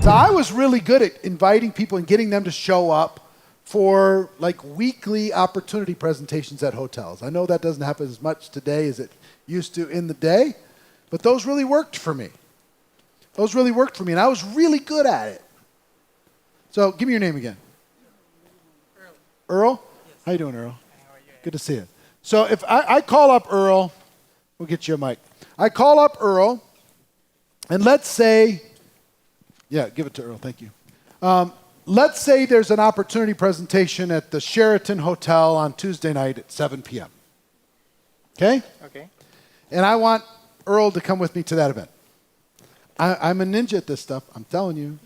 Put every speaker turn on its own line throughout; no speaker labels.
So I was really good at inviting people and getting them to show up for like weekly opportunity presentations at hotels. I know that doesn't happen as much today as it used to in the day, but those really worked for me. Those really worked for me, and I was really good at it. So give me your name again.
Earl.
Earl? Yes. How you doing, Earl? How are you? Good to see you. So if I call up Earl, we'll get you a mic. I call up Earl, and let's say, yeah, give it to Earl, thank you. Let's say there's an opportunity presentation at the Sheraton Hotel on Tuesday night at 7 p.m. Okay?
Okay.
And I want Earl to come with me to that event. I'm a ninja at this stuff, I'm telling you.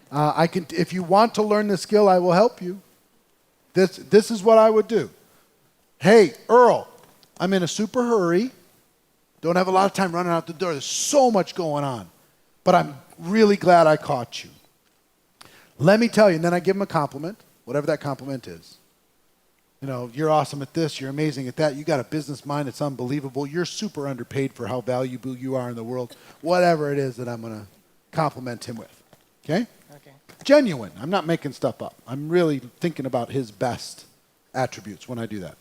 I can, if you want to learn the skill, I will help you. This is what I would do. Hey, Earl, I'm in a super hurry. Don't have a lot of time running out the door. There's so much going on. But I'm really glad I caught you. Let me tell you, and then I give him a compliment, whatever that compliment is. You know, you're awesome at this, you're amazing at that, you got a business mind that's unbelievable, you're super underpaid for how valuable you are in the world, whatever it is that I'm going to compliment him with. Okay?
Okay.
Genuine. I'm not making stuff up. I'm really thinking about his best attributes when I do that.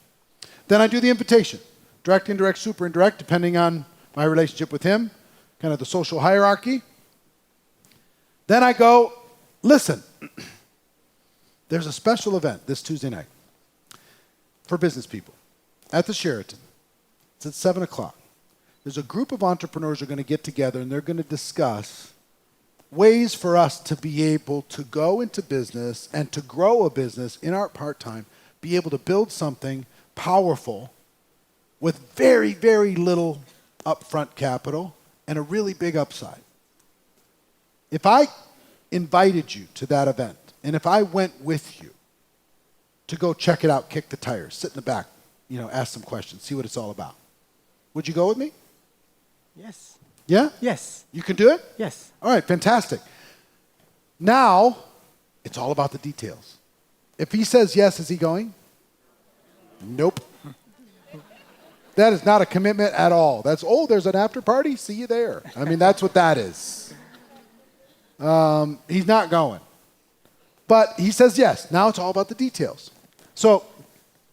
Then I do the invitation. Direct, indirect, super indirect, depending on my relationship with him, kind of the social hierarchy. Then I go, listen, there's a special event this Tuesday night for business people at the Sheraton. It's at 7 o'clock. There's a group of entrepreneurs who are going to get together and they're going to discuss ways for us to be able to go into business and to grow a business in our part-time, be able to build something powerful with very, very little upfront capital and a really big upside. If I invited you to that event, and if I went with you to go check it out, kick the tires, sit in the back, you know, ask some questions, see what it's all about, would you go with me?
Yes.
Yeah?
Yes.
You can do it?
Yes.
All right, fantastic. Now, it's all about the details. If he says yes, is he going? Nope. That is not a commitment at all. That's, oh, there's an after party? See you there. I mean, that's what that is. He's not going. But he says yes. Now it's all about the details. So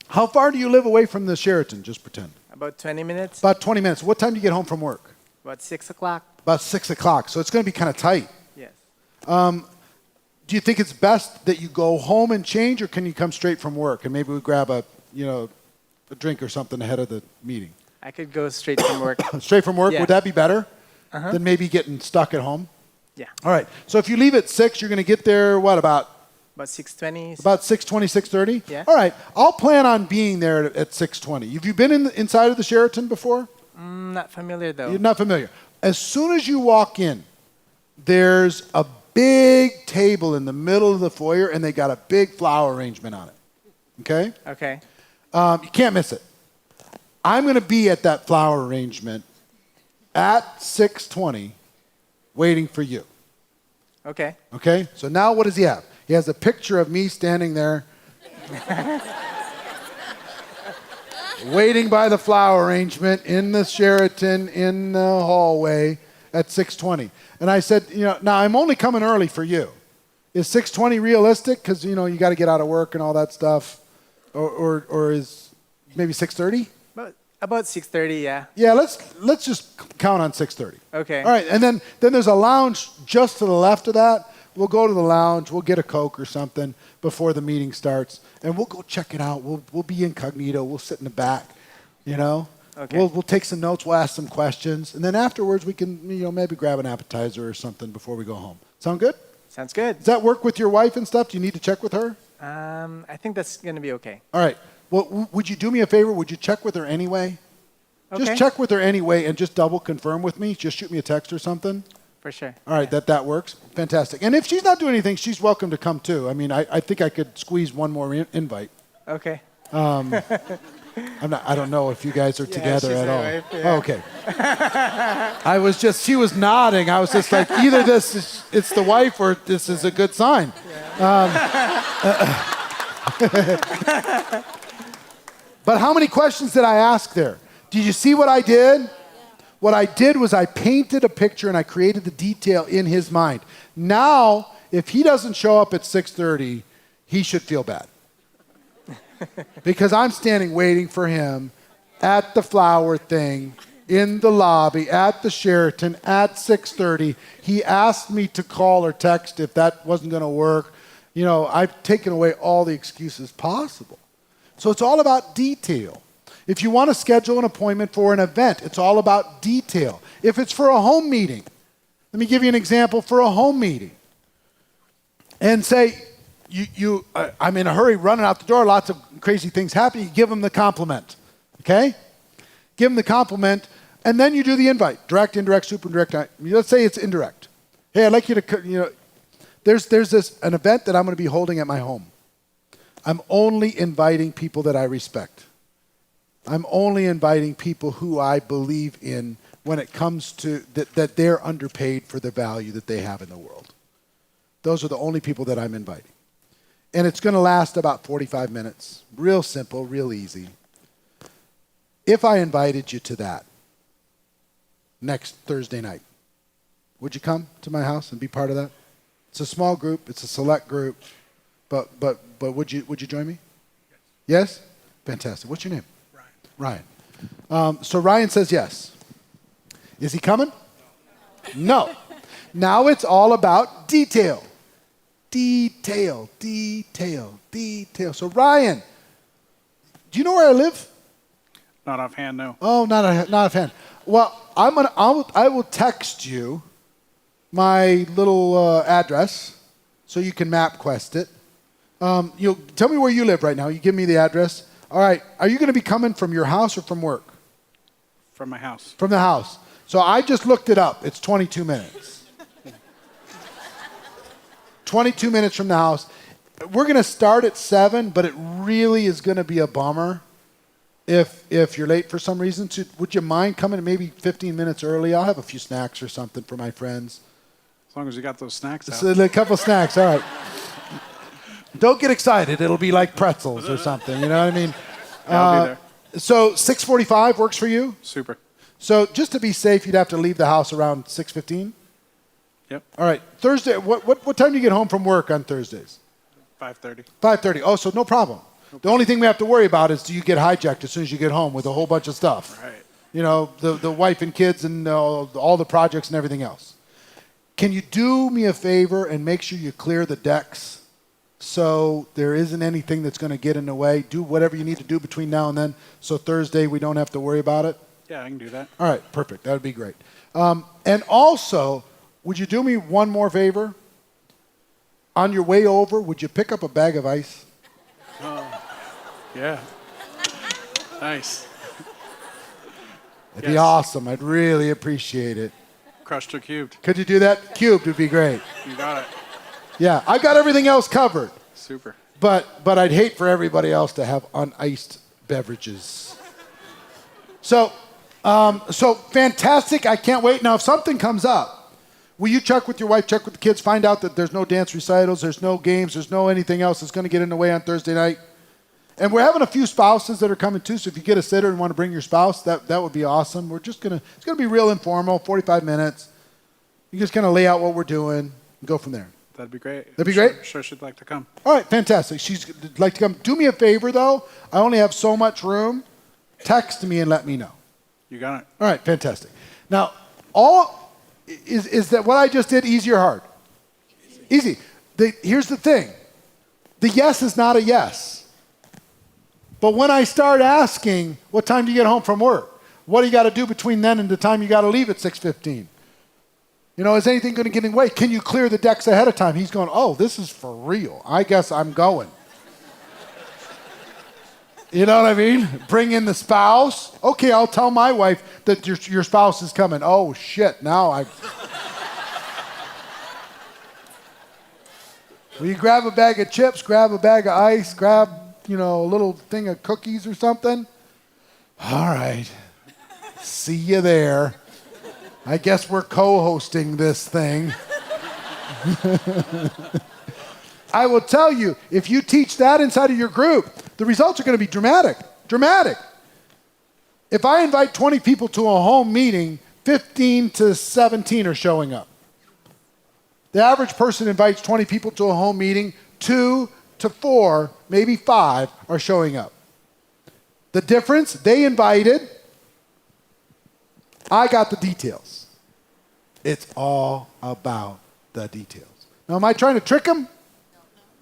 how far do you live away from the Sheraton? Just pretend.
About 20 minutes.
About 20 minutes. What time do you get home from work?
About 6 o'clock.
About 6 o'clock. So it's going to be kind of tight.
Yes.
Do you think it's best that you go home and change, or can you come straight from work and maybe we grab a drink or something ahead of the meeting?
I could go straight from work.
Straight from work?
Yeah.
Would that be better than maybe getting stuck at home?
Yeah.
All right. So if you leave at 6, you're going to get there, what, about
6:20.
About 6:20, 6:30?
Yeah.
All right. I'll plan on being there at 6:20. Have you been inside of the Sheraton before?
Not familiar, though.
You're not familiar. As soon as you walk in, there's a big table in the middle of the foyer, and they got a big flower arrangement on it. Okay?
Okay.
You can't miss it. I'm going to be at that flower arrangement at 6:20 waiting for you.
Okay.
Okay? So now what does he have? He has a picture of me standing there waiting by the flower arrangement in the Sheraton in the hallway at 6:20. And I said, now I'm only coming early for you. Is 6:20 realistic? Because, you got to get out of work and all that stuff. Or is maybe 6:30?
About 6:30, yeah.
Yeah, let's just count on 6:30.
Okay.
All right, and then there's a lounge just to the left of that. We'll go to the lounge. We'll get a Coke or something before the meeting starts, and we'll go check it out. We'll be incognito. We'll sit in the back,
Okay.
We'll take some notes. We'll ask some questions, and then afterwards we can maybe grab an appetizer or something before we go home. Sound good?
Sounds good.
Does that work with your wife and stuff? Do you need to check with her?
I think that's going to be okay.
All right. Well, would you do me a favor? Would you check with her anyway?
Okay.
Just check with her anyway and just double confirm with me. Just shoot me a text or something.
For sure.
All right, that works. Fantastic. And if she's not doing anything, she's welcome to come too. I mean, I think I could squeeze one more invite.
Okay.
I don't know if you guys are together
she's
at
my
all.
wife, yeah.
Oh, okay. she was nodding. I was just like, either it's the wife or this is a good sign. But how many questions did I ask there? Did you see what I did? What I did was I painted a picture and I created the detail in his mind. Now, if he doesn't show up at 6:30, he should feel bad. Because I'm standing waiting for him at the flower thing, in the lobby, at the Sheraton, at 6:30. He asked me to call or text if that wasn't going to work. You know, I've taken away all the excuses possible. So it's all about detail. If you want to schedule an appointment for an event, it's all about detail. If it's for a home meeting, let me give you an example for a home meeting. And say, I'm in a hurry running out the door, lots of crazy things happen, you give them the compliment, okay? Give them the compliment, and then you do the invite, direct, indirect, super indirect. Let's say it's indirect. Hey, I'd like you to, there's an event that I'm going to be holding at my home. I'm only inviting people that I respect. I'm only inviting people who I believe in when it comes to that they're underpaid for the value that they have in the world. Those are the only people that I'm inviting. And it's going to last about 45 minutes. Real simple, real easy. If I invited you to that next Thursday night, would you come to my house and be part of that? It's a small group. It's a select group. But would you join me? Yes? Fantastic. What's your name? Ryan. So Ryan says yes. Is he coming? No. Now it's all about detail. Detail. So Ryan, do you know where I live?
Not offhand, no.
Oh, not offhand. Well, I will text you my little address so you can MapQuest it. You'll tell me where you live right now. You give me the address. All right. Are you going to be coming from your house or from work?
From my house.
From the house. So I just looked it up. It's 22 minutes. 22 minutes from the house. We're going to start at 7, but it really is going to be a bummer if you're late for some reason. So would you mind coming maybe 15 minutes early? I'll have a few snacks or something for my friends.
As long as you got those snacks out.
So a couple snacks. All right. Don't get excited. It'll be like pretzels or something. You know what I mean?
I'll be there.
So 6:45 works for you?
Super.
So just to be safe, you'd have to leave the house around 6:15?
Yep.
All right. Thursday, what time do you get home from work on Thursdays?
5:30.
5:30. Oh, so no problem. The only thing we have to worry about is do you get hijacked as soon as you get home with a whole bunch of stuff?
Right.
You know, the wife and kids and all the projects and everything else. Can you do me a favor and make sure you clear the decks so there isn't anything that's going to get in the way? Do whatever you need to do between now and then so Thursday we don't have to worry about it?
Yeah, I can do that.
All right, perfect. That would be great. And also, would you do me one more favor? On your way over, would you pick up a bag of ice?
Yeah. Nice.
It'd be
Yes.
awesome. I'd really appreciate it.
Crushed or cubed.
Could you do that? Cubed would be great.
You got it.
Yeah, I've got everything else covered.
Super.
But I'd hate for everybody else to have uniced beverages. So fantastic. I can't wait. Now, if something comes up, will you check with your wife, check with the kids, find out that there's no dance recitals, there's no games, there's no anything else that's going to get in the way on Thursday night? And we're having a few spouses that are coming too, so if you get a sitter and want to bring your spouse, that would be awesome. It's going to be real informal, 45 minutes. You just kind of lay out what we're doing and go from there.
That'd be great.
That'd be great?
Sure she'd like to come.
All right, fantastic. She'd like to come. Do me a favor, though. I only have so much room. Text me and let me know.
You got it.
All right, fantastic. Now, is that what I just did easy or hard? Easy. Here's the thing. The yes is not a yes. But when I start asking, what time do you get home from work? What do you got to do between then and the time you got to leave at 6:15? You know, is anything going to get in the way? Can you clear the decks ahead of time? He's going, oh, this is for real. I guess I'm going. You know what I mean? Bring in the spouse. Okay, I'll tell my wife that your spouse is coming. Oh, shit, now I... Will you grab a bag of chips, grab a bag of ice, grab, a little thing of cookies or something? All right. See you there. I guess we're co-hosting this thing. I will tell you, if you teach that inside of your group, the results are going to be dramatic. Dramatic. If I invite 20 people to a home meeting, 15 to 17 are showing up. The average person invites 20 people to a home meeting. 2 to 4, maybe 5 are showing up. The difference, they invited. I got the details. It's all about the details. Now, am I trying to trick them?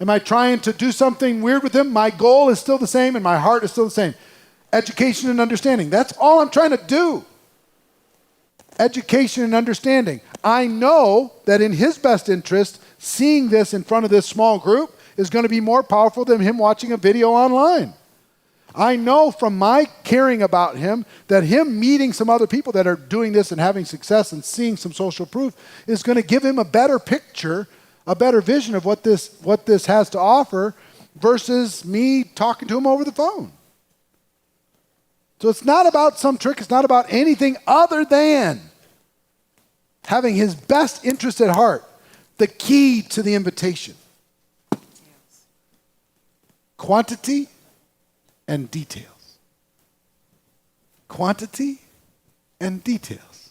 Am I trying to do something weird with them? My goal is still the same and my heart is still the same. Education and understanding. That's all I'm trying to do. Education and understanding. I know that in his best interest, seeing this in front of this small group is going to be more powerful than him watching a video online. I know from my caring about him that him meeting some other people that are doing this and having success and seeing some social proof is going to give him a better picture, a better vision of what this has to offer versus me talking to him over the phone. So it's not about some trick. It's not about anything other than having his best interest at heart, the key to the invitation. Quantity and details. Quantity and details.